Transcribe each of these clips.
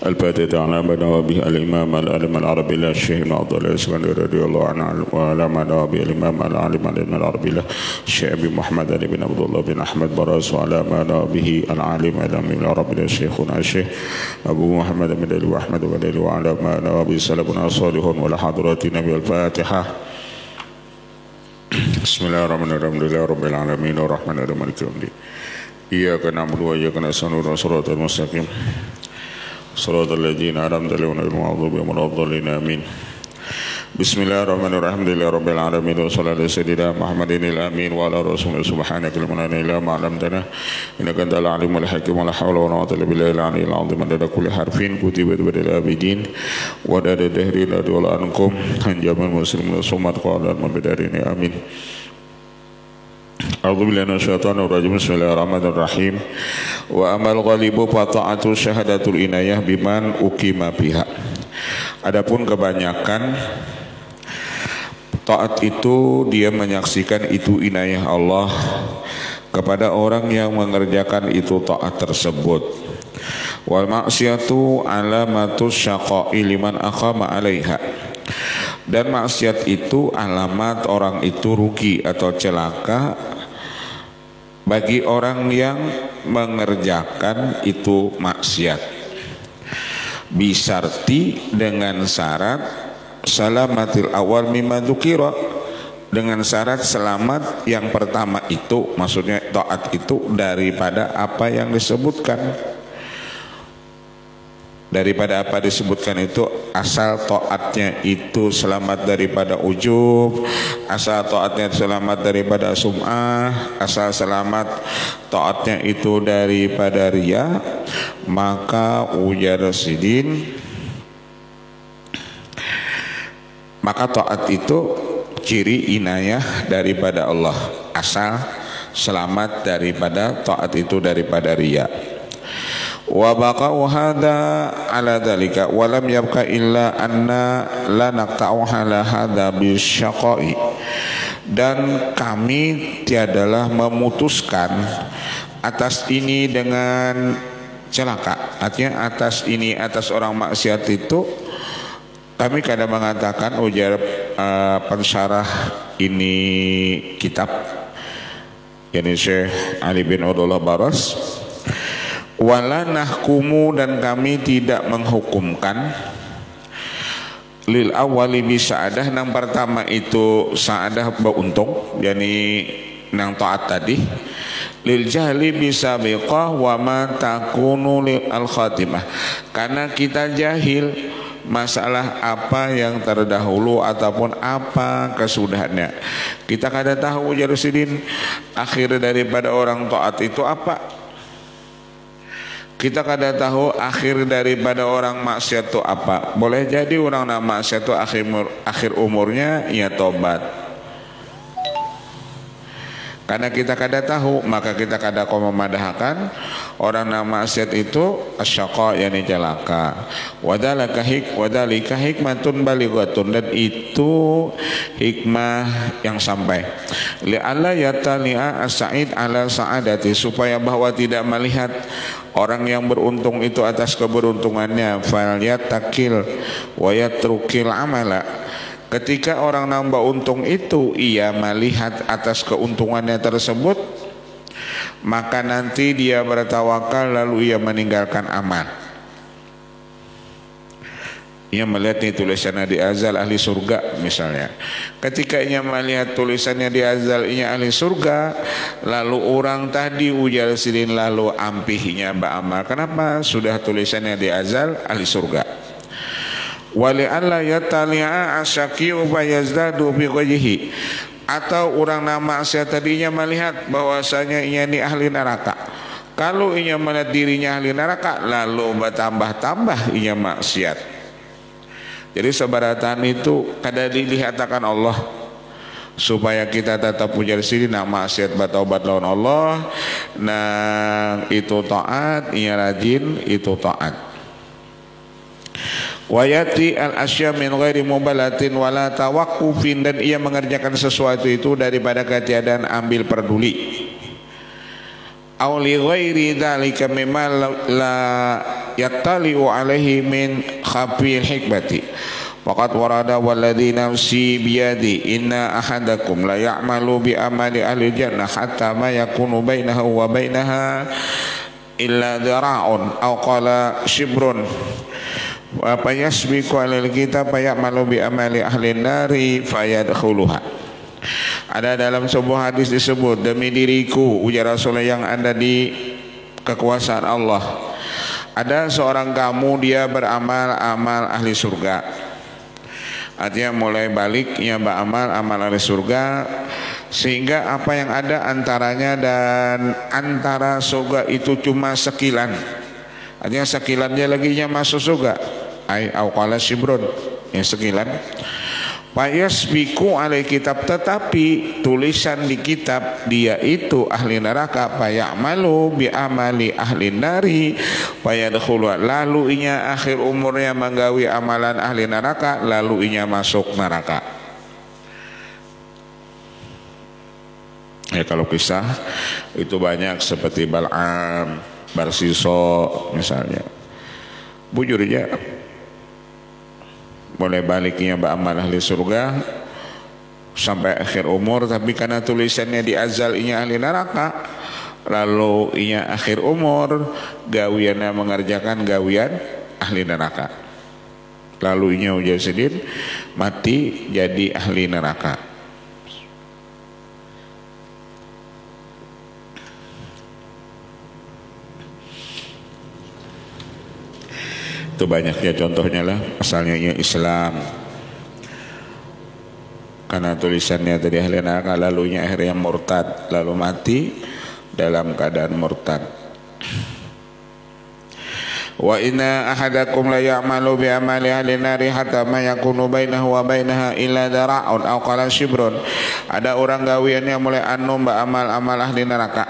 الفاتحة على من به الإمام العالم العربي الله الشيخ ابن عبد الله الإسكندري رضي الله عنه وعلى من به الإمام العالم العربي الله الشيخ أبي محمد بن عبد الله بن أحمد براس وعلى من به العالم العربي شيخنا الشيخ أبو محمد بن علي وأحمد بن علي وعلى من به سلفنا الصالحون وعلى حضرات النبي الفاتحة. بسم الله الرحمن الرحيم الحمد لله رب العالمين الرحمن الرحيم مالك يوم الدين إياك نعبد وإياك نستعين صراط المستقيم صراط الذين أنعمت عليهم غير المغضوب عليهم ولا الضالين آمين. بسم الله الرحمن الرحيم الحمد لله رب العالمين وصلى على سيدنا محمد الأمين وعلى رسوله سبحانك لا علم لنا إلا ما علمتنا إنك أنت العليم الحكيم ولا حول ولا قوة إلا بالله العلي العظيم عدد كل حرف كتبت بدل الآبدين وداد الدهر رضي الله عنكم عن جميع المسلمين صمت قال المبدرين آمين. أعوذ بالله من الشيطان الرجيم بسم الله الرحمن الرحيم وأما الغالب فطاعة شهادة الإناية بمن أقيم بها. Adapun kebanyakan taat itu dia menyaksikan itu inayah Allah kepada orang yang mengerjakan itu taat tersebut. Wal maksiatu alamatus syaqa'i liman aqama 'alaiha. Dan maksiat itu alamat orang itu rugi atau celaka bagi orang yang mengerjakan itu maksiat. Bisarti dengan syarat salamatil awal mimma dzukira, dengan syarat selamat yang pertama itu, maksudnya taat itu daripada apa yang disebutkan. Daripada apa disebutkan itu, asal taatnya itu selamat daripada ujub, asal taatnya selamat daripada sum'ah, asal selamat taatnya itu daripada riya, maka ujar sidin, maka taat itu ciri inayah daripada Allah, asal selamat daripada taat itu daripada riya. Wa baqa'u hadza ala dzalika wa lam yabqa illa anna la naqta'u hala hadza bisyaqai. Dan kami tiadalah memutuskan atas ini dengan celaka. Artinya atas ini, atas orang maksiat itu kami kadang mengatakan, ujar pensyarah ini kitab yakni Syekh Ali bin Abdullah Baras, wala nahkumu, dan kami tidak menghukumkan lil awali bi sa'adah, nang pertama itu sa'adah beruntung, yakni nang taat tadi, lil jahli bi sabiqah wa ma takunu lil al khatimah, karena kita jahil masalah apa yang terdahulu ataupun apa kesudahannya. Kita kada tahu jarusidin akhir daripada orang taat itu apa. Kita kada tahu akhir daripada orang maksiat itu apa. Boleh jadi orang maksiat itu akhir umurnya ya tobat. Karena kita kada tahu, maka kita kada kau memadahkan orang maksiat itu asyaqa, yakni celaka. Wadhalika hikmatun balighatun, dan itu hikmah yang sampai. Li'alla yatali'a as-sa'id ala sa'adati, supaya bahwa tidak melihat orang yang beruntung itu atas keberuntungannya. Falyatakil wa yatrukil amala. Ketika orang nambah untung itu ia melihat atas keuntungannya tersebut, maka nanti dia bertawakal lalu ia meninggalkan amal. Ia melihat nih tulisannya di azal ahli surga misalnya. Ketika ia melihat tulisannya di azal ia ahli surga, lalu orang tadi ujar sidin lalu ampihnya beramal. Kenapa? Sudah tulisannya di azal ahli surga. Wali alla yatali'a asyaqi'u fayazdadu bi wajhihi, atau orang nama maksiat tadinya melihat bahwasanya ia ini ahli neraka. Kalau ia melihat dirinya ahli neraka, lalu bertambah-tambah ia maksiat. Jadi sebaratan itu kada dilihatkan Allah, supaya kita tetap punya sini nama maksiat bertaubat lawan Allah. Nah itu taat, ia rajin itu taat. Wayati al-asya min ghairi mubalatin wala tawaqqufin, dan ia mengerjakan sesuatu itu daripada ketiadaan ambil peduli. aw li ghairi dzalika mimma la yattali'u alaihi min khafil hikmati. Waqad warada walladzi nafsi biyadi inna ahadakum la ya'malu bi amali ahli jannah hatta ma yakunu bainahu wa bainaha illa dhira'un aw qala shibrun wa yasbiqu alal kitab ya'malu bi amali ahli nari fayadkhuluha. Ada dalam sebuah hadis disebut, demi diriku, ujar Rasulullah yang ada di kekuasaan Allah, ada seorang kamu dia beramal amal ahli surga. Artinya mulai baliknya beramal amal ahli surga, sehingga apa yang ada antaranya dan antara surga itu cuma sekilan. Artinya sekilan dia lagi masuk surga. Ai au qala shibrun, yang sekilan. Fayasbiqu alai kitab, tetapi tulisan di kitab dia itu ahli neraka. Fayamalu bi amali ahli nari fayadkhulu, lalu inya akhir umurnya menggawi amalan ahli neraka, lalu inya masuk neraka. Ya, kalau kisah itu banyak seperti Bal'am, Barsiso misalnya. Bujur aja, boleh baliknya beramal ahli surga sampai akhir umur, tapi karena tulisannya di azal inya ahli neraka, lalu inya akhir umur gawiannya mengerjakan gawian ahli neraka, lalu inya ujar sedin mati jadi ahli neraka. Itu banyaknya contohnya lah. Asalnya Islam, karena tulisannya tadi ahli neraka, lalunya akhirnya murtad, lalu mati dalam keadaan murtad. Wa inna ahadakum la ya'malu bi amali ahli nari hatta ma yakunu bainahu wa bainaha illa dara'un aw qala shibrun. Ada orang gawiannya mulai amal ahli neraka,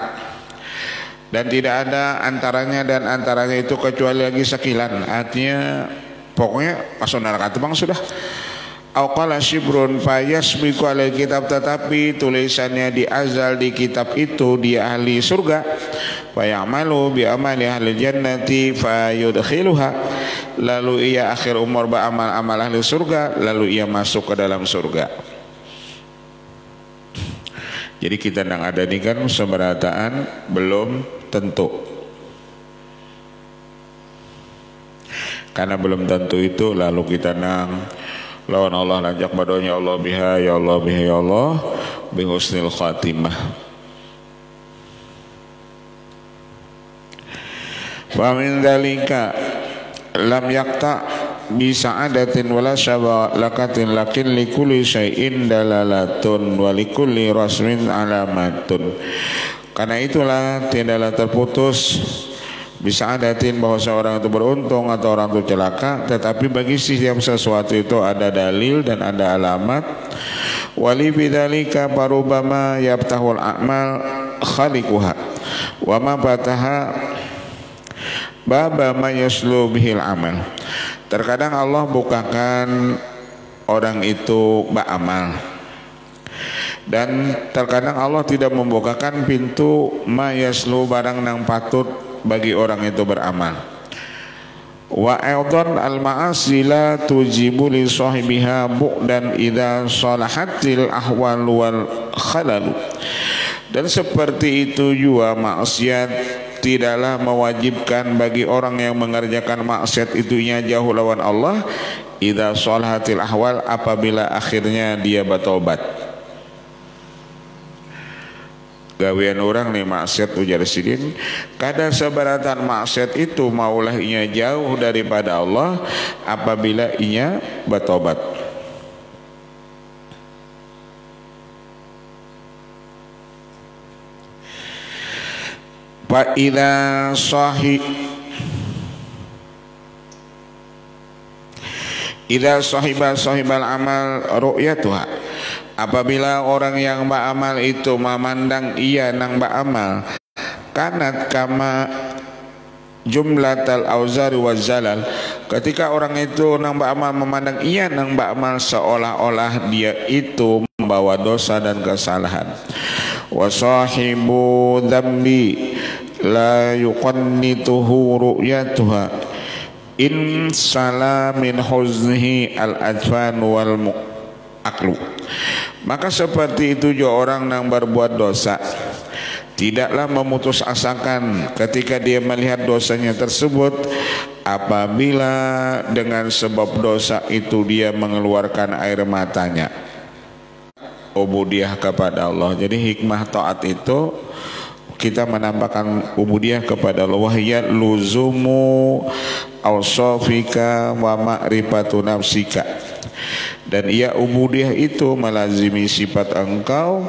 dan tidak ada antaranya dan antaranya itu kecuali lagi sekilan. Artinya pokoknya masuk neraka itu bang sudah. Au qala shibrun fayasbiqu alal kitab, tetapi tulisannya di azal di kitab itu dia ahli surga. Fayamalu bi amali ahli jannati fayudkhiluha, lalu ia akhir umur beramal ahli surga, lalu ia masuk ke dalam surga. Jadi kita yang ada ini kan seberataan belum tentu, karena belum tentu itu lalu kita nang lawan Allah najak badonya Allah biha ya Allah biha ya Allah bihusnil khatimah. Wa min dzalika lam yaqta bi sa'adatin wala syabakatin lakin likulli syai'in dalalatun wa likulli rasmin alamatun. Karena itulah tidaklah terputus bisa adatin bahwa seorang itu beruntung atau orang itu celaka, tetapi bagi setiap sesuatu itu ada dalil dan ada alamat. Wali bidzalika parubama yaftahul a'mal khaliquha wa ma fataha baba ma yaslu bihil amal. Terkadang Allah bukakan orang itu beramal, dan terkadang Allah tidak membukakan pintu ma yaslu barang nang patut bagi orang itu beramal. Wa aidan al ma'asi la tujibu li sahibiha bu'dan idza salahatil ahwal wal khalal. Dan seperti itu juga maksiat tidaklah mewajibkan bagi orang yang mengerjakan maksiat itunya jauh lawan Allah idza salahatil ahwal, apabila akhirnya dia bertobat. Gawian orang nih maksiat ujar sidin, kadang seberatan maksiat itu maulah inya jauh daripada Allah apabila inya bertobat. Fa idza sahibal amal ru'yatuha, apabila orang yang beramal itu memandang ia nang beramal kanat kama jumlatal auzari wazalal, ketika orang itu nang beramal memandang ia nang beramal seolah-olah dia itu membawa dosa dan kesalahan. Wa sahibu dzambi, la yuqannituhu ru'yatuha in salamin huznihi al-ajfan wal aklu. Maka seperti itu juga orang yang berbuat dosa tidaklah memutus asakan ketika dia melihat dosanya tersebut, apabila dengan sebab dosa itu dia mengeluarkan air matanya. Ubudiyah kepada Allah. Jadi hikmah taat itu kita menampakkan ubudiyah kepada Allah. Wahya luzumu awsafika wa ma'rifatu nafsika. Dan ia ubudiyah itu melazimi sifat engkau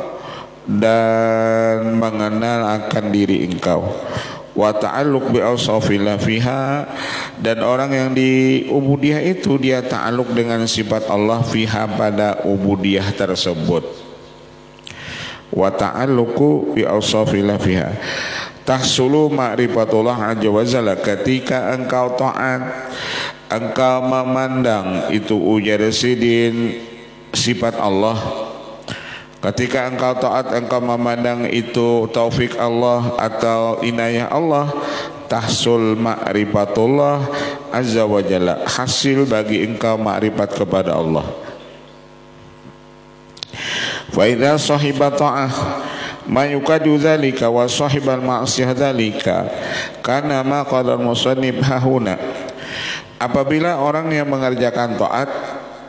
dan mengenal akan diri engkau. Wa ta'alluq bi awsafillah fiha, dan orang yang di ubudiyah itu dia ta'alluq dengan sifat Allah fiha pada ubudiyah tersebut. Wa ta'alluqu bi awsafillah fiha tahsulu ma'rifatullah azza wa jalla. Ketika engkau taat, engkau memandang itu ujar sidin sifat Allah. Ketika engkau taat, engkau memandang itu taufik Allah atau inayah Allah, tahsul ma'rifatullah azza wa jalla, hasil bagi engkau ma'rifat kepada Allah. Fa idza sahiba ta'ah ma yukadu dzalika wa sahibal ma'siyah dzalika kana ma qala al-musannif hahuna. Apabila orang yang mengerjakan taat,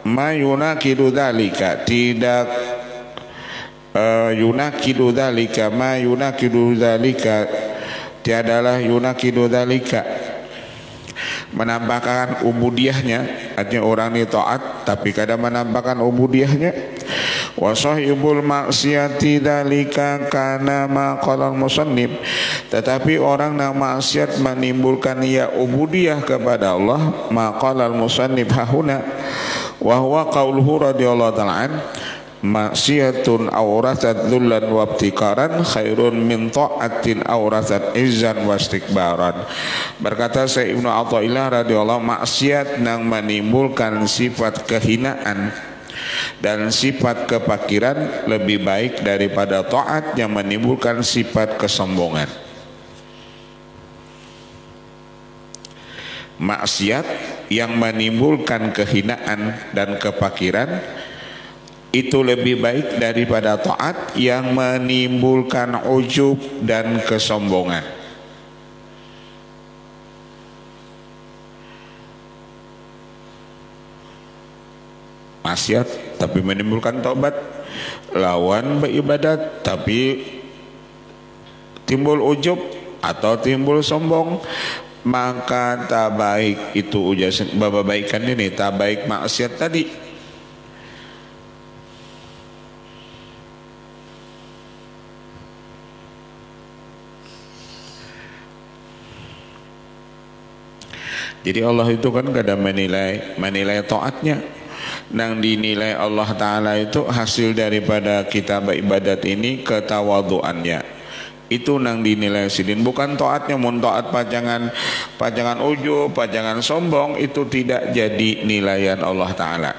ma yunakidu dzalika, tidak yunakidu dzalika, ma yunakidu dzalika, tiadalah yunakidu dzalika, menampakkan ubudiyahnya. Artinya orang ini taat tapi kadang menampakkan ubudiyahnya. Wa sahibul maksiati dzalika kana ma qala al-musannif, tetapi orang yang maksiat menimbulkan ia ubudiyah kepada Allah, ma qala al-musannif hahuna wa huwa qauluhu radhiyallahu ta'ala an maksiatun awrasat dhullan wa ibtikaran khairun min ta'atin awrasat izzan wa istikbaran. Berkata Syekh Ibnu Athaillah radhiyallahu, maksiat yang menimbulkan sifat kehinaan dan sifat kefakiran lebih baik daripada taat yang menimbulkan sifat kesombongan. Maksiat yang menimbulkan kehinaan dan kefakiran itu lebih baik daripada taat yang menimbulkan ujub dan kesombongan. Maksiat tapi menimbulkan taubat, lawan beribadat tapi timbul ujub atau timbul sombong, maka tak baik itu ujasan babaikan ini, tak baik maksiat tadi. Jadi Allah itu kan kadang menilai taatnya. Yang dinilai Allah Ta'ala itu hasil daripada kita beribadat ini ketawaduannya. Itu yang dinilai sidin, bukan taatnya. Mun taat pajangan ujub, pajangan sombong, itu tidak jadi nilaian Allah Ta'ala.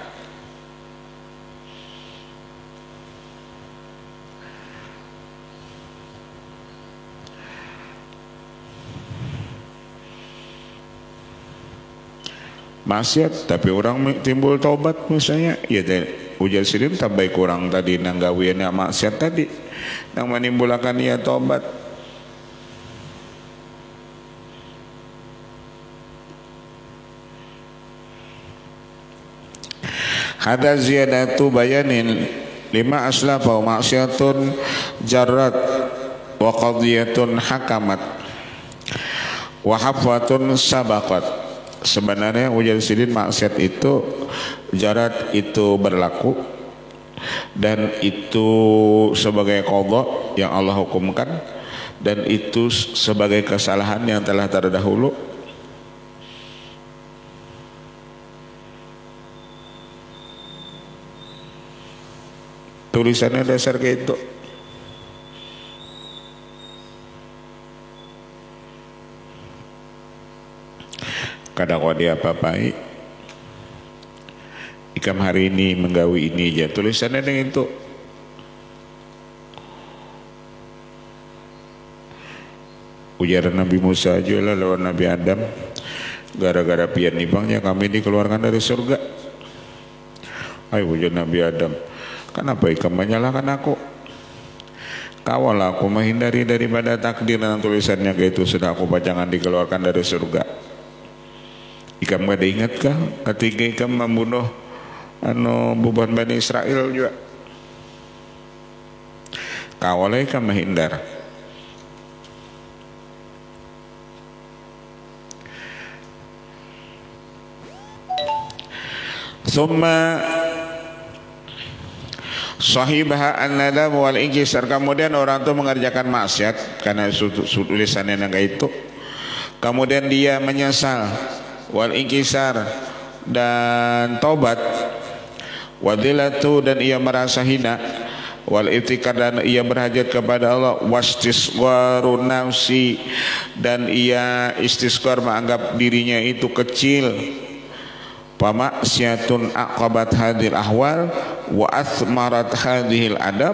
Maksiat tapi orang timbul taubat misalnya, ya ujar sidin tak baik orang tadi nanggawiannya maksiat tadi yang menimbulkan ia taubat. Hada ziyadatu bayanin lima aslafa maksiatun jarrat wa qadiyatun hakamat wa hafatun sabaqat. Sebenarnya ujar sidin maksiat itu jarat itu berlaku dan itu sebagai qadha yang Allah hukumkan, dan itu sebagai kesalahan yang telah terdahulu. Tulisannya dasar kayak itu. Kadang dia apa-apai ikam hari ini menggawi ini aja tulisannya dengan itu. ujar Nabi Musa aja lah lawan Nabi Adam, gara-gara pian ibangnya kami dikeluarkan dari surga. Ayo ujar Nabi Adam, kenapa ikam menyalahkan aku? Kawal aku menghindari daripada takdir dan tulisannya itu sudah aku jangan dikeluarkan dari surga. Ikam gak ingat kah ketika ikam membunuh beban Bani Israel juga? Kawal ikam menghindar. Summa sahibaha an-nadam wal inkisar, kemudian orang itu mengerjakan maksiat karena tulisannya naga itu, kemudian dia menyesal, wal inkisar dan taubat, wadilatu dan ia merasa hina, wal iftikar dan ia berhajat kepada Allah, wastisgharu nafsi dan ia istisghar menganggap dirinya itu kecil. Pamaksiatun aqabat hadhil ahwal wa athmarat hadhil adab,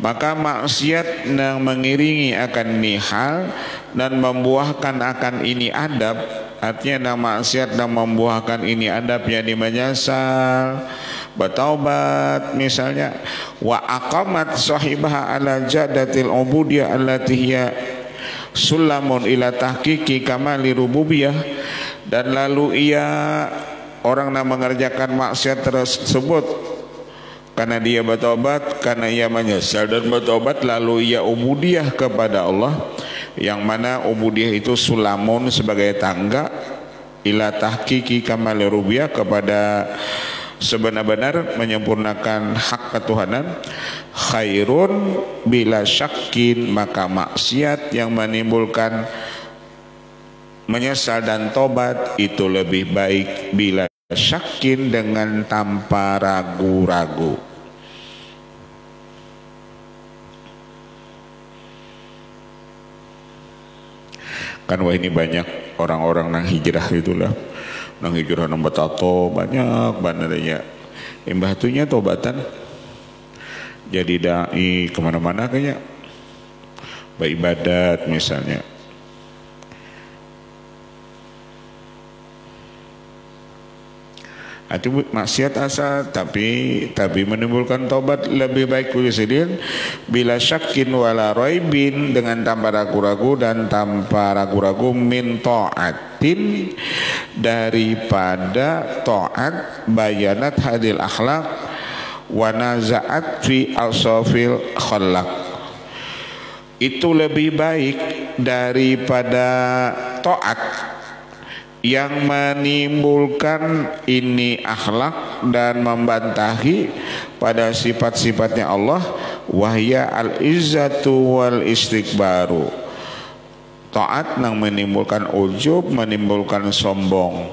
maka maksiat yang mengiringi akan nihal dan membuahkan akan ini adab, artinya maksiat yang membuahkan ini adab, yang menyesal, bertaubat misalnya, wa aqamat sahibaha ala jadatil ubudiyah allati hiya sulamun ila tahqiqi kamali rububiyah, dan lalu ia orang yang mengerjakan maksiat tersebut karena dia bertobat, karena ia menyesal dan bertobat, lalu ia ubudiyah kepada Allah, yang mana ubudiyah itu sulamun sebagai tangga ila tahqiqi kamal rububiyah, kepada sebenar-benar menyempurnakan hak ketuhanan. Khairun bila syakin, maka maksiat yang menimbulkan menyesal dan tobat itu lebih baik bila syakin, dengan tanpa ragu-ragu. Kan wah ini banyak orang-orang nang hijrah itulah, nang hijrah nang betato banyak banget ya. Imbah tunya tobatan jadi dai kemana-mana kayaknya, beribadat misalnya. Itu maksiat asal tapi menimbulkan tobat, lebih baik kulisidin bila syakin wala raibin, dengan tanpa ragu-ragu dan tanpa ragu-ragu, min ta'atin, daripada ta'at bayanat hadil akhlak wa naza'at fi asafil khalaq. Itu lebih baik daripada ta'at yang menimbulkan ini akhlak dan membantahi pada sifat-sifatnya Allah, wahya al-izzatu wal istikbaru, taat yang menimbulkan ujub, menimbulkan sombong.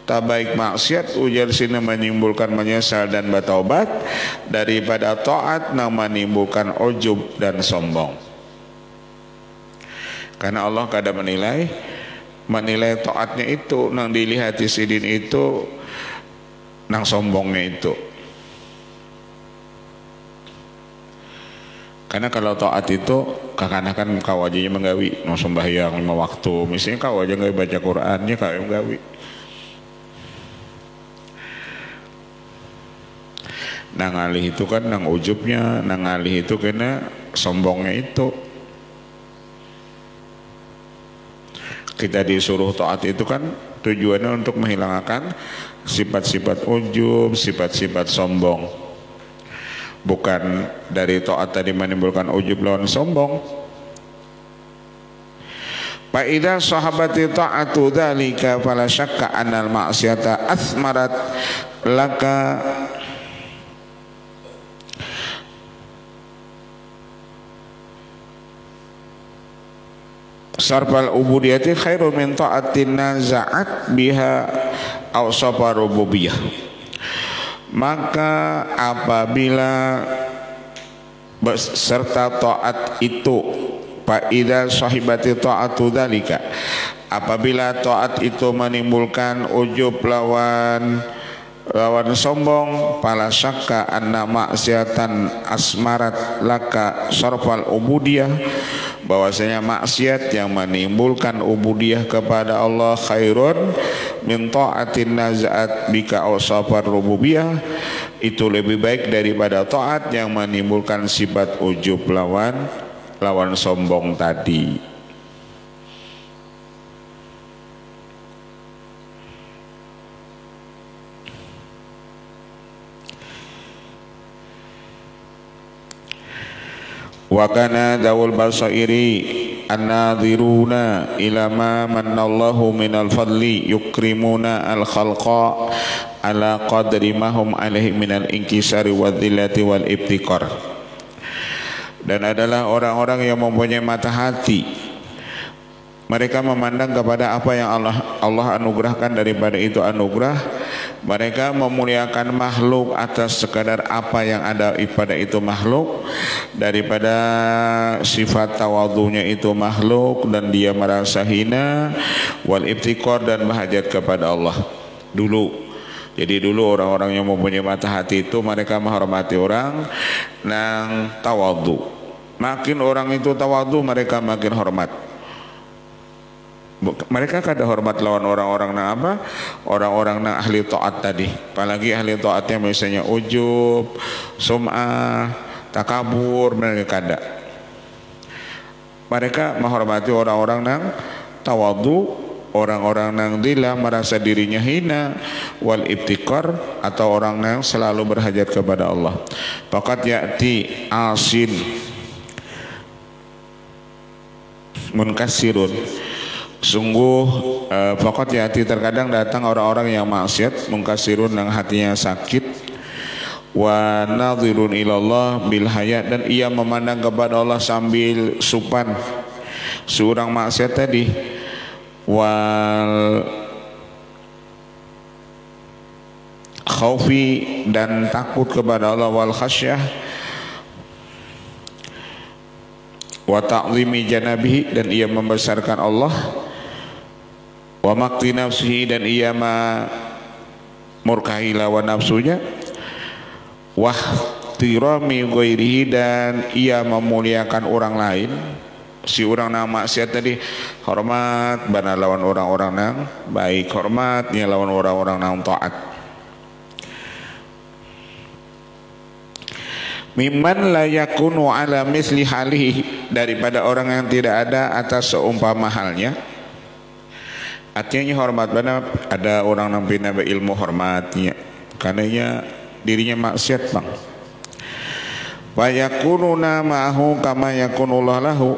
Tak baik maksiat ujar sini menimbulkan menyesal dan bertaubat, daripada taat yang menimbulkan ujub dan sombong. Karena Allah kadang menilai taatnya itu nang dilihat sidin itu nang sombongnya itu. Karena kalau taat itu kakanakan kau aja menggawi nang sembahyang 5 waktu, misalnya kau aja nggak baca Qurannya kau yang menggawi. Nang alih itu kan nang ujubnya, nang alih itu kena sombongnya itu. Kita disuruh taat itu kan tujuannya untuk menghilangkan sifat-sifat ujub, sifat-sifat sombong. Bukan dari taat tadi menimbulkan ujub lawan sombong. Fa idza sahabati ta'atu dzalika fala syakka annal ma'siyata athmarat laka sarfal ubudiyati khairu min ta'atin naza'at biha awsafa rububiyah. Maka apabila beserta taat itu, fa idza sahibati ta'atu dzalika, apabila taat itu menimbulkan ujub lawan sombong, pala syakka anna maksiatan asmarat laka sarfal ubudiyah, bahwasanya maksiat yang menimbulkan ubudiyah kepada Allah khairun min ta'atin naz'at bika awsafar rububiyah, itu lebih baik daripada taat yang menimbulkan sifat ujub lawan sombong tadi. Wa kana dawul basairi an-nadhiruna ila ma manallahu minal fadli yukrimuna al-khalqa ala qadri ma hum alaihi minal inkisari wa dhillati wal ibtikar. Dan adalah orang-orang yang mempunyai mata hati, mereka memandang kepada apa yang Allah anugerahkan, daripada itu anugerah. Mereka memuliakan makhluk atas sekadar apa yang ada pada itu makhluk, daripada sifat tawadhunya itu makhluk, dan dia merasa hina, wal ibtikar, dan berhajat kepada Allah. Jadi dulu orang-orang yang mempunyai mata hati itu mereka menghormati orang nang tawadhu. Makin orang itu tawadhu, mereka makin hormat. Mereka kada hormat lawan orang-orang nang apa? Orang-orang nang ahli taat tadi. Apalagi ahli taatnya misalnya ujub, sum'ah, takabur, mereka kada. Mereka menghormati orang-orang nang tawadhu, orang-orang nang dhillah, merasa dirinya hina, wal ibtikar, atau orang nang selalu berhajat kepada Allah. Faqad ya'ti asin munkasirun, sungguh pokok hati terkadang datang orang-orang yang maksiat, mungkasirun, yang hatinya sakit, wa nadhirun ilallah bil hayat, dan ia memandang kepada Allah sambil supan. Seorang maksiat tadi, wal khaufi, dan takut kepada Allah, wal khasyah, wa ta'zimi janabihi, dan ia membesarkan Allah, wa maqti nafsihi, dan ia murkahi lawan nafsunya, wa tirami ghairihi, dan ia memuliakan orang lain. Si orang nang maksiat tadi hormat bana lawan orang-orang nang baik, hormatnya lawan orang-orang nang taat. Mimman la yakunu ala misli halihi, daripada orang yang tidak ada atas seumpama halnya. Artinya hormat bana, ada orang yang bina ilmu hormatnya, karenanya dirinya maksiat bang. Wa yakununa ma'ahu kama yakunullah lahu,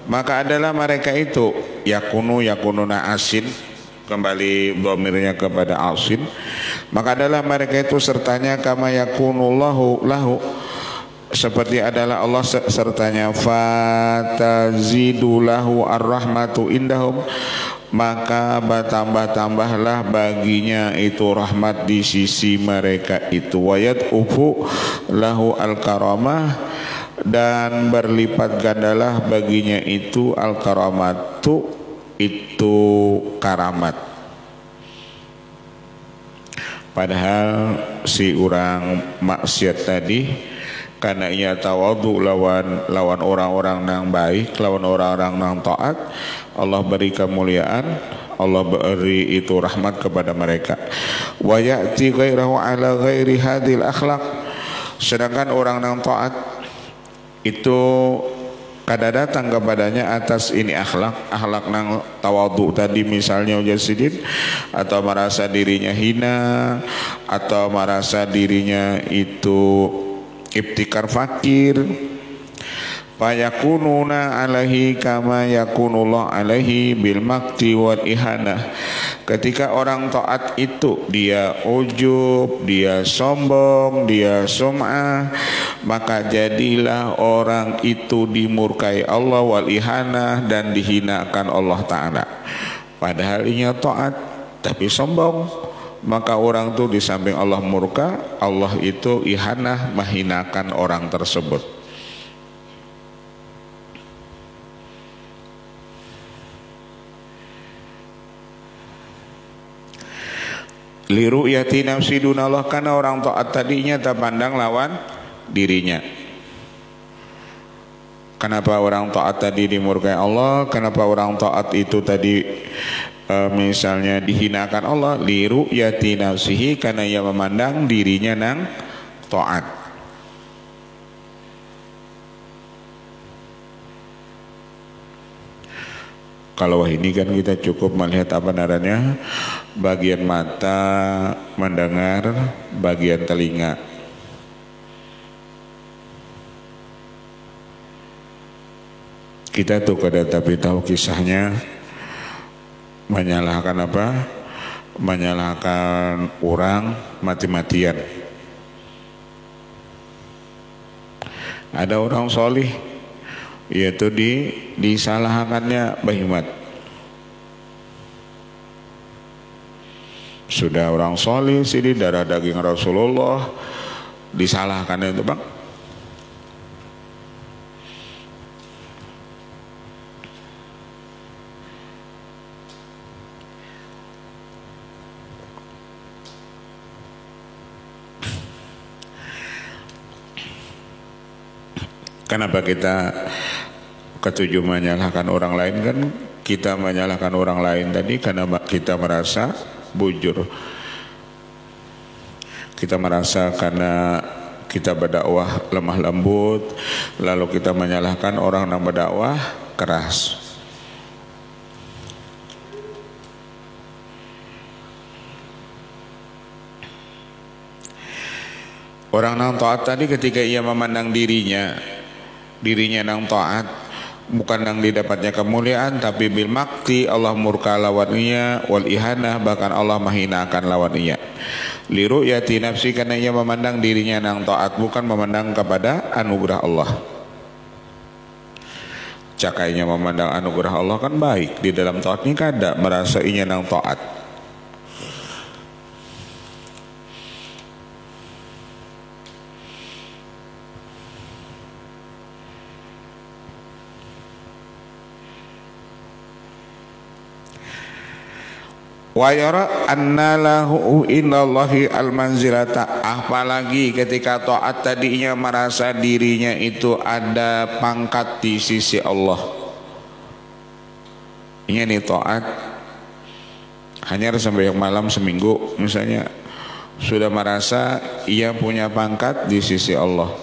maka adalah mereka itu yakununa asin, kembali dhamirnya kepada asin, maka adalah mereka itu sertanya kama yakunullahu lahu, seperti adalah Allah sertanya. Fatazidu lahu ar-rahmatu indahum, maka bertambah-tambahlah baginya itu rahmat di sisi mereka itu. Wayat ufu lahu al-karamah, dan berlipat gandalah baginya itu al-karamatu, itu karamat. Padahal si orang maksiat tadi, karena ia tawadhu lawan orang-orang yang baik, lawan orang-orang yang taat, Allah beri kemuliaan, Allah beri itu rahmat kepada mereka. Wa ya'ti ghairahu ala ghairi hadil akhlaq, sedangkan orang yang taat itu kada datang kepadanya atas ini akhlak nang tawadhu tadi, misalnya ujasidin, atau merasa dirinya hina, atau merasa dirinya itu ibtikar fakir. Fayakununa alaihi kama yakunullah alaihi bil makti wal ihanah. Ketika orang taat itu dia ujub, dia sombong, dia sum'ah, maka jadilah orang itu dimurkai Allah, wal ihanah, dan dihinakan Allah Ta'ala. Padahal inya taat tapi sombong, maka orang itu di samping Allah murka, Allah itu ihanah, menghinakan orang tersebut. Liru'yati nafsi dunallah, karena orang taat tadinya tak pandang lawan dirinya. Kenapa orang taat tadi dimurkai Allah? Kenapa orang taat itu tadi misalnya dihinakan Allah? Liru yati nafsihi, karena ia memandang dirinya nang taat. Kalau ini kan kita cukup melihat apa namanya, bagian mata mendengar, bagian telinga. Kita tuh kada tapi tahu kisahnya, menyalahkan apa? Menyalahkan orang mati-matian. Ada orang solih, yaitu disalahkannya bahimat. Sudah orang solih sini darah daging Rasulullah, disalahkannya itu bang. Kenapa kita ketujuh menyalahkan orang lain? Kan kita menyalahkan orang lain tadi karena kita merasa bujur. Kita merasa karena kita berdakwah lemah lembut, lalu kita menyalahkan orang yang berdakwah keras. Orang yang taat tadi ketika ia memandang dirinya nang taat, bukan nang didapatnya kemuliaan, tapi bil makti Allah murka lawan ia, wal ihanah bahkan Allah menghinakan lawan ia. Liru yati nafsi, karena ia memandang dirinya nang taat, bukan memandang kepada anugerah Allah. Cakainya memandang anugerah Allah kan baik, di dalam taat ini kada merasa inya nang taat. Wa yara anna lahu indallahi almanzilata, apalagi ketika taat tadinya merasa dirinya itu ada pangkat di sisi Allah. Ini taat hanya sampai malam seminggu misalnya, sudah merasa ia punya pangkat di sisi Allah.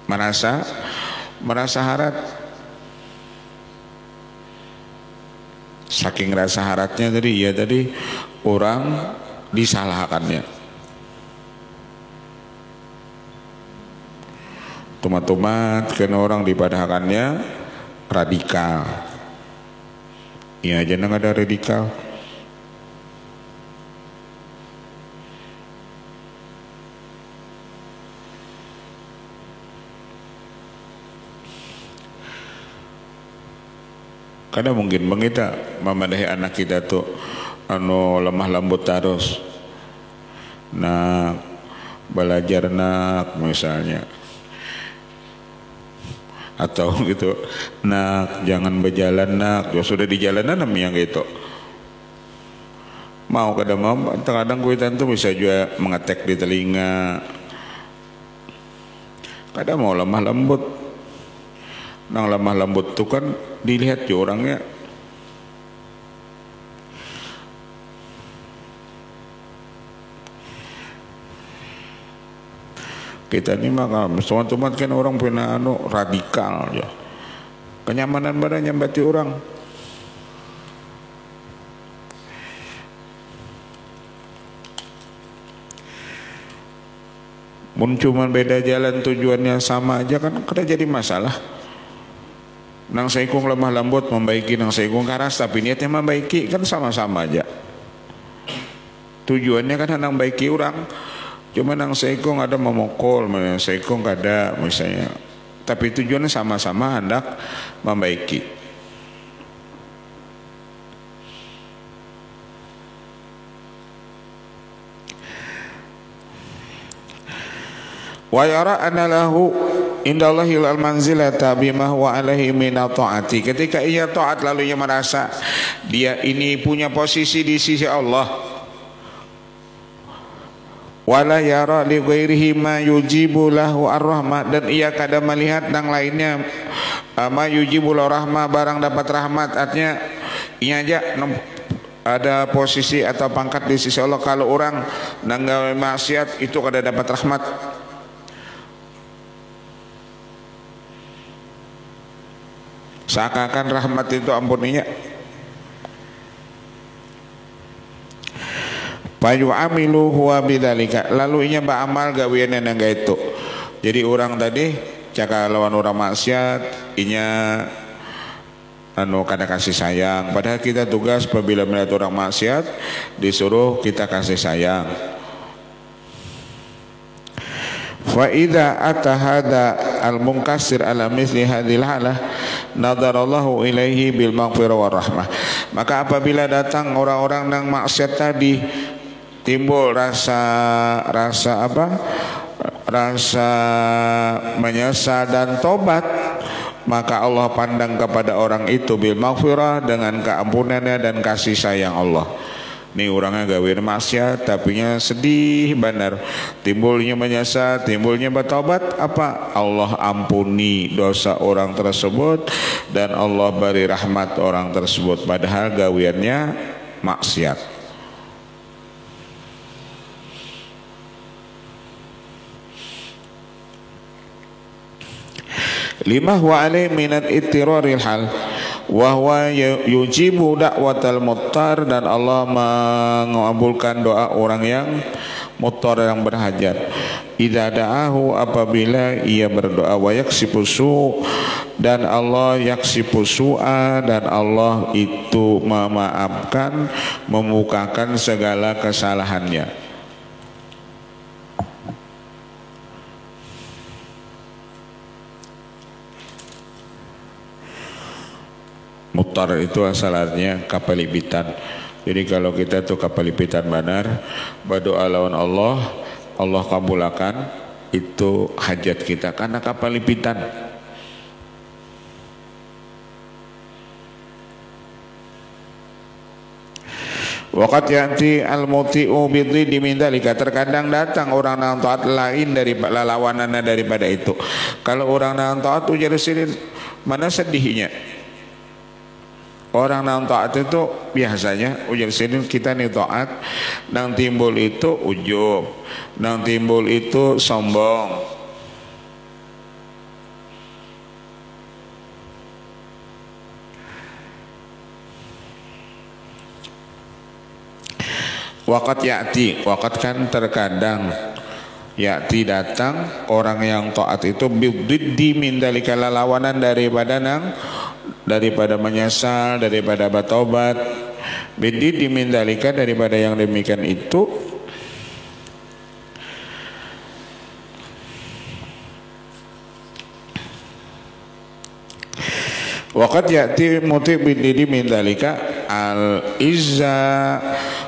Merasa harat. Saking rasa haratnya tadi orang disalahkannya. Tumat-tumat kena orang dipadahkannya radikal. Iya aja nang ada radikal. Karena mungkin kita memadahi anak kita tuh lemah lembut terus, nak belajar nak misalnya, atau gitu, nak jangan berjalan nak, ya sudah di jalanan yang gitu. Mau kadang mau, kadang kuitan tuh bisa juga mengetek di telinga. Kadang mau lemah lembut. Nang lemah lembut tuh kan dilihat jo orangnya. Kita ini maka teman-teman kan orang punya radikal ya. Kenyamanan badannya nyambati orang. Mun cuman beda jalan tujuannya sama aja kan kada jadi masalah. Nang saikung lemah lembut membaiki nang saikung karas, tapi niatnya membaiki kan sama-sama aja. Tujuannya kan nang baiki orang. Cuma nang saikung ada memukul, nang saikung kada misalnya. Tapi tujuannya sama-sama hendak membaiki. Wa yara anna lahu indallahil manzilata bima huwa alaihi min taati. Ketika ia taat lalu ia merasa dia ini punya posisi di sisi Allah. wala yara li ghairihi ma yujibu lahu ar-rahmah, dan ia kada melihat yang lainnya ma yujibu lahu rahmah, barang dapat rahmat. Artinya ini aja ada posisi atau pangkat di sisi Allah. Kalau orang nanggawe maksiat itu kada dapat rahmat. Seakan-akan rahmat itu ampuninya. Payu amilu huwa bidzalika, lalu inya beramal gawean yang itu. Jadi orang tadi caka lawan orang maksiat inya kada kasih sayang, padahal kita tugas apabila melihat orang maksiat disuruh kita kasih sayang. Fa idza atahada al-munkasir ala mithli hadhil halah nadarallahu ilaihi bil maghfirah war rahmah. Maka apabila datang orang-orang yang maksiat tadi, timbul rasa menyesal dan tobat, maka Allah pandang kepada orang itu bil maghfirah, dengan keampunannya dan kasih sayang Allah. Nih orangnya gawe maksiat tapinya sedih benar, timbulnya menyesal, timbulnya bertobat, apa Allah ampuni dosa orang tersebut dan Allah beri rahmat orang tersebut, padahal gaweannya maksiat. Lima huwa alaih minat ittiraril hal wa huwa yujibu da'watal muttar, dan Allah mengabulkan doa orang yang muttar, yang berhajat. Idza da'ahu, apabila ia berdoa, wa yaksifu su', dan Allah yaksifu su'a, dan Allah itu memaafkan, membukakan segala kesalahannya. Mutar itu asalnya kapalipitan. Jadi kalau kita tuh kapalipitan benar, berdoa lawan Allah, Allah kabulakan itu hajat kita karena kapalipitan. Waqat yanti al-muti'u bidhiddi min dzalika, terkadang datang orang yang taat lain dari lawanannya daripada itu. Kalau orang yang taat ujar sirin, mana sedihnya? Orang yang taat itu biasanya ujar sirin kita nih taat, nang timbul itu ujub, nang timbul itu sombong. Waqat ya'ti, waqat kan terkadang ya'ti datang orang yang taat itu bidhiddi min dzalika, lawanan daripada menyesal, daripada bertobat. Bidhiddi min dzalika, daripada yang demikian itu. Waqat ya'ti muti bidhiddi min dzalika al-izza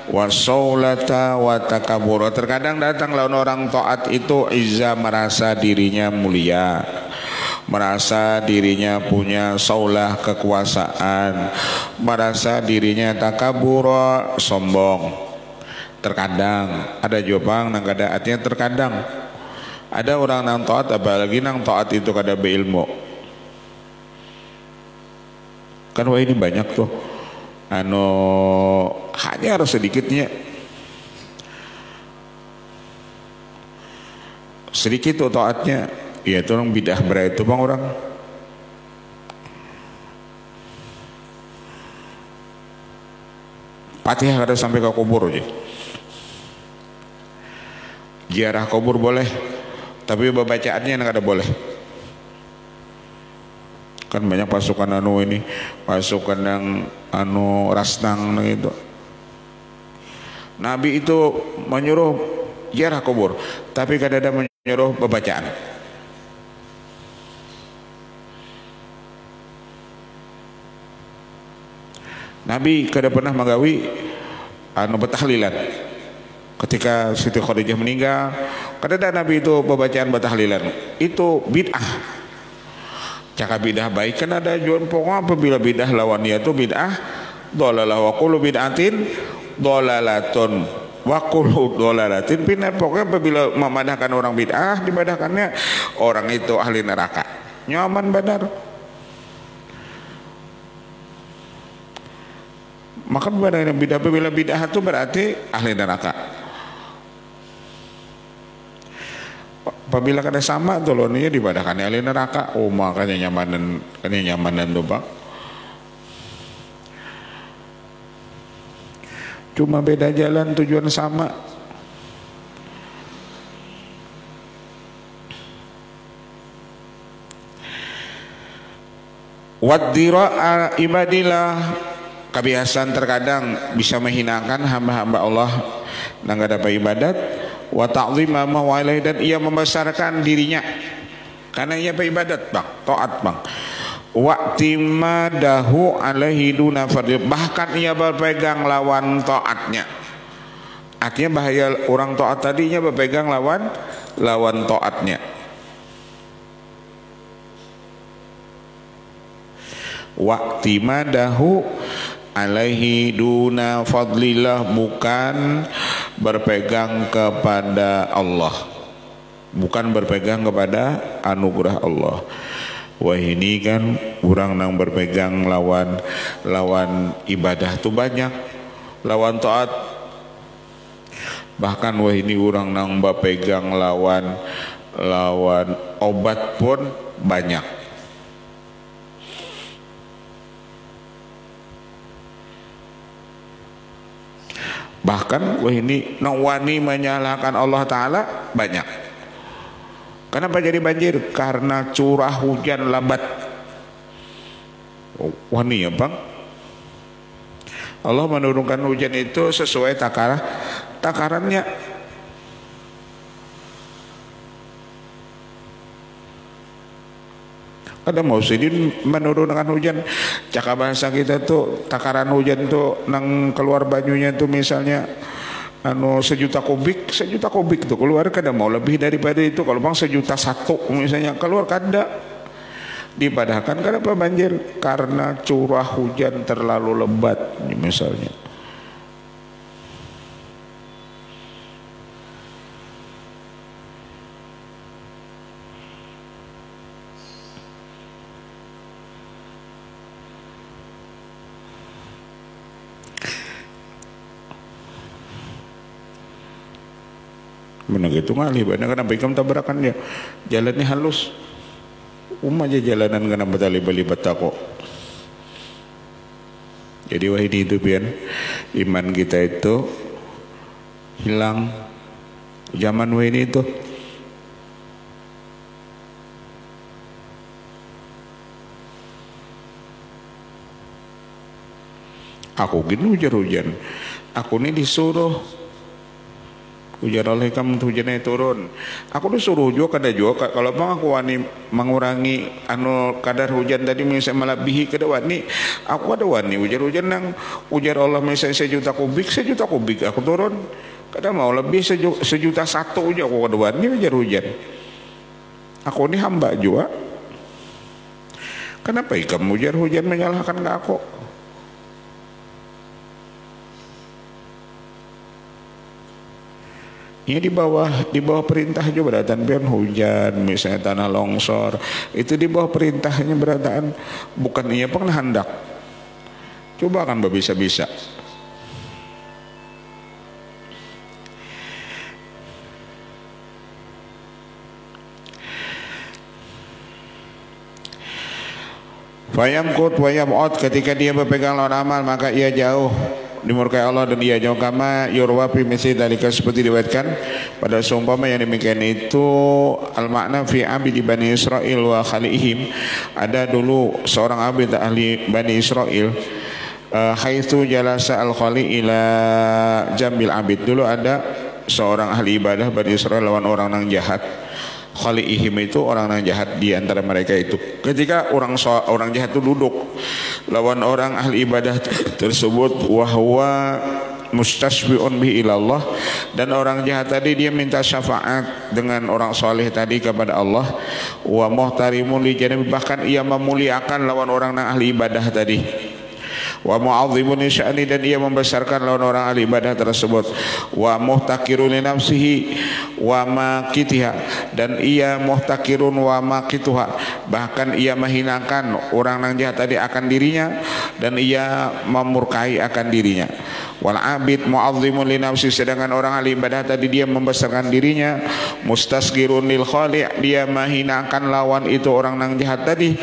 wasaulata wa takabura, terkadang datang lawan orang taat itu izza, merasa dirinya mulia, merasa dirinya punya saulah, kekuasaan, merasa dirinya takabura, sombong. Terkadang ada jopang nang kada, artinya terkadang ada orang nang taat, apalagi nang taat itu kada beilmu. Kan wah ini banyak tuh hanya harus sedikitnya sedikit tuh taatnya, ya itu orang bidah berat itu bang, orang Fatihah kada sampai ke kubur aja. Ziarah kubur boleh, tapi bacaannya kada boleh. Kan banyak pasukan ini, pasukan yang rasnang gitu. Nabi itu menyuruh ziarah kubur, tapi kada ada menyuruh bacaan. Nabi kada pernah menggawi bertahlilan. Ketika Siti Khadijah meninggal, kada ada Nabi itu bacaan bertahlilan. Itu bid'ah. Cakap bidah baik kan ada jual pokok, apabila bidah lawan dia itu bid'ah dolalah, wa kullu bid'atin dolalatun, wa kullu dhalalatin finnar. Pokoknya apabila memadahkan orang bid'ah, dimadahkannya orang itu ahli neraka. Nyaman benar. Maka bid'ah, apabila bid'ah itu berarti ahli neraka. Apabila kada sama tolonnya dibadahkan ahli neraka. Oh, makanya nyamanan tuh Bang. Cuma beda jalan, tujuan sama. Waddira ibadillah, kebiasaan terkadang bisa menghinakan hamba-hamba Allah yang gak dapat ibadat. Wa ta'zima ma walai, dan ia membesarkan dirinya karena ia beribadat Bang, taat Bang. Wa'timadahu alaihi duna fardhi, bahkan ia berpegang lawan taatnya. Artinya bahaya orang taat tadinya berpegang lawan taatnya. Wa'timadahu alaihi duna fadlillah, bukan berpegang kepada Allah, bukan berpegang kepada anugerah Allah. Wah, ini kan orang nang berpegang lawan ibadah tuh banyak, lawan taat. Bahkan wah ini orang nang berpegang lawan obat pun banyak. Bahkan wah ini nang wani menyalahkan Allah Ta'ala banyak. Kenapa jadi banjir? Karena curah hujan lambat. Wah nih ya Bang, Allah menurunkan hujan itu sesuai takarannya. Ada Mausidin menurunkan hujan. Cakap bahasa kita tuh takaran hujan tuh nang keluar banyunya tuh misalnya sejuta kubik tuh keluar, kada mau lebih daripada itu. Kalau Bang 1.100.000 misalnya keluar, kada dipadahkan. Kenapa banjir? Karena curah hujan terlalu lebat misalnya. Mana gitu ngalih banyak kan ikam tabrakan dia. Jalannya halus. Aja jalanan kena batali-balibat tako. Jadi wah ini itu pian, iman kita itu hilang zaman wah ini itu. Aku gini hujan-hujan, aku ini disuruh hujan oleh kamu hujannya turun. Aku disuruh juga kada juga. Kalau Bang aku wani mengurangi kadar hujan tadi misalnya melebihi kada wani. Aku ada wani hujan-hujan nang ujar Allah misalnya 1.000.000 kubik aku turun. Kada mau lebih 1.100.000 aja aku kada wani hujan-hujan. Aku ini hamba juga. Kenapa kamu hujan-hujan menyalahkan ke aku? Ya di bawah perintah juga beratan pian hujan, misalnya tanah longsor, itu di bawah perintahnya beratan, bukan ia penghendak. Coba kan bisa-bisa. Fayamkut wayam'ud, ketika dia berpegang lawan amal maka ia jauh dimurkai Allah dan dia jauh. Kama yurwa fi misli dalika, seperti diriwayatkan pada seumpama yang demikian itu. Al makna fi abdi Bani Israil wa khalihim, ada dulu seorang abid ahli Bani Israil, haitsu jalasa al khali ila jambil abid. Dulu ada seorang ahli ibadah Bani Israil lawan orang yang jahat. Khalihim itu orang yang jahat di antara mereka itu. Ketika orang jahat itu duduk lawan orang ahli ibadah tersebut, wahwa mustasbi'un bi ilallah, dan orang jahat tadi dia minta syafaat dengan orang soleh tadi kepada Allah. Wa muhtarimun li janabi, bahkan ia memuliakan lawan orang yang ahli ibadah tadi. wa mu'azzimun li sya'ni, dan ia membesarkan lawan orang ahli ibadah tersebut, wa muhtakirun li nafsihi wa maqitiha, dan ia muhtakirun wa maqituha, bahkan ia menghinakan orang yang jahat tadi akan dirinya, dan ia memurkai akan dirinya. Wal abid mu'azzimun li nafsi, sedangkan orang ahli ibadah tadi dia membesarkan dirinya, mustasghirun lil khali', dia menghinakan lawan itu orang yang jahat tadi,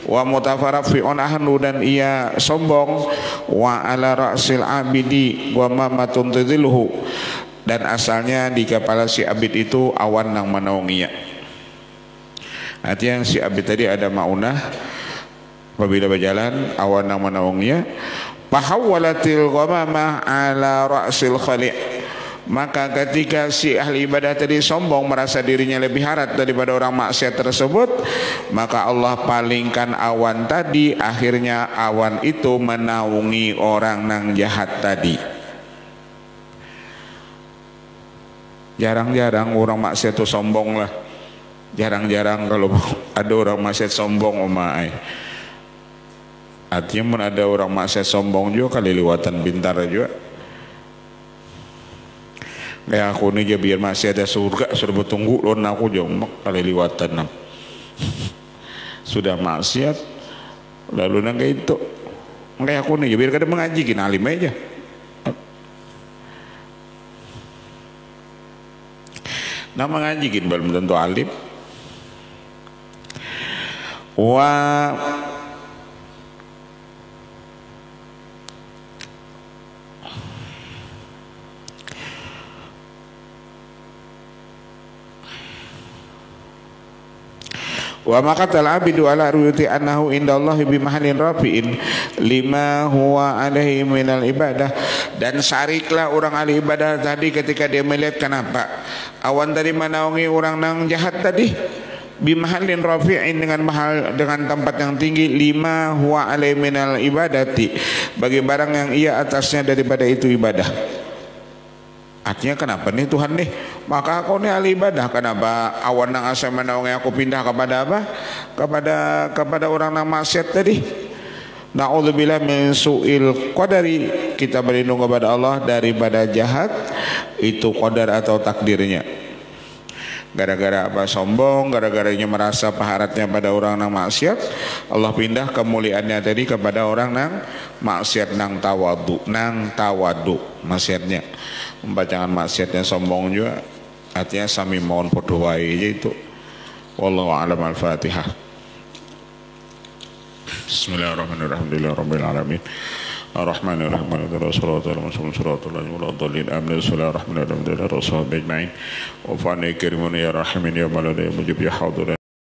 wa mutafarri'un ahnu, dan ia sombong, wa ala ra'sil abidi wa mamatun tudhilluhu, dan asalnya di kepala si abid itu awan yang menaunginya. Artinya si abid tadi ada maunah, apabila berjalan awan yang menaunginya. Fahawwalatil ghamamah ala ra'sil khali', maka ketika si ahli ibadah tadi sombong, merasa dirinya lebih harat daripada orang maksiat tersebut, maka Allah palingkan awan tadi, akhirnya awan itu menaungi orang nang jahat tadi. Jarang-jarang orang maksiat itu sombong lah, jarang-jarang kalau ada orang maksiat sombong omai. Artinya pun ada orang maksiat sombong juga kali liwatan pintar juga. Kayak aku nih, biar masih ada surga sudah bertunggu lon aku jombok kali liwatan. Sudah maksiat lalu nang kayak itu. Kayak aku nih biar kada mengaji kina alim aja. Nah mengaji gin belum tentu alim. Wa maqatal abidu ala ruyuti annahu indallahi bimahalin rafi'in lima huwa alaihi minal ibadah, dan syariklah orang ahli ibadah tadi ketika dia melihat kenapa awan tadi menaungi orang yang jahat tadi, bimahalin rafi'in, dengan mahal, dengan tempat yang tinggi, lima huwa alaihi minal ibadati, bagi barang yang ia atasnya daripada itu ibadah. Artinya kenapa nih Tuhan nih, maka aku nih ahli ibadah, kenapa awan yang asal menaungi aku pindah kepada apa, kepada orang yang maksiat tadi. Na'udzubillah min su'il qadari, kita berlindung kepada Allah daripada jahat itu qadar atau takdirnya. Gara-gara apa sombong, gara-garanya merasa paharatnya pada orang yang maksiat, Allah pindah kemuliaannya tadi kepada orang yang maksiat, nang tawadu maksiatnya, membacaan maksiatnya sombong juga. Artinya sami mohon podo wae itu. Wallahu a'lam. Al-Fatihah. Bismillahirrahmanirrahim. Alhamdulillahirabbil alamin. Ar-Rahmanir-Rahim. Rasulullah Bismillahirrahmanirrahim. Wa fa'alna karimun ya rahimin ya malada ya mujib ya hadir.